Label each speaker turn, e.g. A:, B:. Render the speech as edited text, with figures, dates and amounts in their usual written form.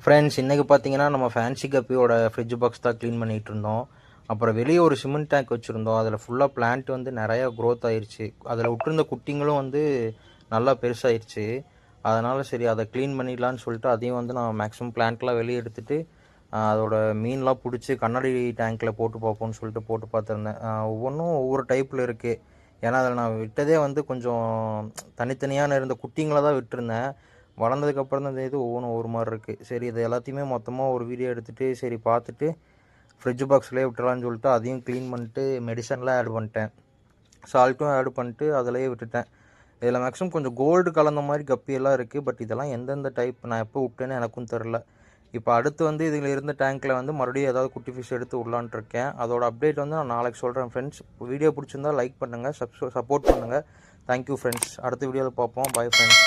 A: Friends இன்றைக்கி பார்த்தீங்கன்னா நம்ம ஃபேன்சி கப்பியோட ஃப்ரிட்ஜ் பாக்ஸ் தான் க்ளீன் பண்ணிகிட்டு இருந்தோம். அப்புறம் வெளியே ஒரு சிமெண்ட் டேங்க் வச்சுருந்தோம். அதில் ஃபுல்லாக பிளான்ட் வந்து நிறையா க்ரோத் ஆயிடுச்சு. அதில் விட்டுருந்த குட்டிங்களும் வந்து நல்லா பெருசாகிடுச்சு. அதனால் சரி அதை க்ளீன் பண்ணிடலான்னு சொல்லிட்டு அதையும் வந்து நான் மேக்ஸிமம் பிளான்ட்லாம் வெளியே எடுத்துகிட்டு அதோட மீன்லாம் பிடிச்சி கண்ணாடி டேங்க்கில் போட்டு பார்ப்போம்னு சொல்லிட்டு போட்டு பார்த்துருந்தேன். ஒவ்வொன்றும் ஒவ்வொரு டைப்பில் இருக்குது. ஏன்னா அதில் நான் விட்டதே வந்து கொஞ்சம் தனித்தனியான இருந்த குட்டிங்களை தான் விட்டுருந்தேன். வளர்ந்ததுக்கப்புறம் தான் இது ஒவ்வொன்றும் ஒவ்வொரு மாதிரி இருக்குது. சரி இது எல்லாத்தையுமே மொத்தமாக ஒரு வீடியோ எடுத்துகிட்டு சரி பார்த்துட்டு ஃப்ரிட்ஜ் பாக்ஸ்லேயே விட்டுலான்னு சொல்லிட்டு அதையும் க்ளீன் பண்ணிட்டு மெடிசன்லாம் ஆட் பண்ணிட்டேன். சால்ட்டும் ஆட் பண்ணிட்டு அதிலேயே விட்டுட்டேன். இதில் மேக்ஸிமம் கொஞ்சம் கோல்டு கலந்த மாதிரி கப்பியெல்லாம் இருக்குது. பட் இதெல்லாம் எந்தெந்த டைப் நான் எப்போ விட்டேன்னு எனக்கும் தெரில. இப்போ அடுத்து வந்து இதில் இருந்த டேங்க்கில் வந்து மறுபடியும் ஏதாவது குட்டி ஃபிஷ் எடுத்து விடலான்ட்டு இருக்கேன். அதோட அப்டேட் வந்து நான் நாளைக்கு சொல்கிறேன் ஃப்ரெண்ட்ஸ். வீடியோ பிடிச்சிருந்தா லைக் பண்ணுங்கள், சப்போர்ட் பண்ணுங்கள். Thank you friends. அடுத்த வீடியோவில் பார்ப்போம். Bye friends.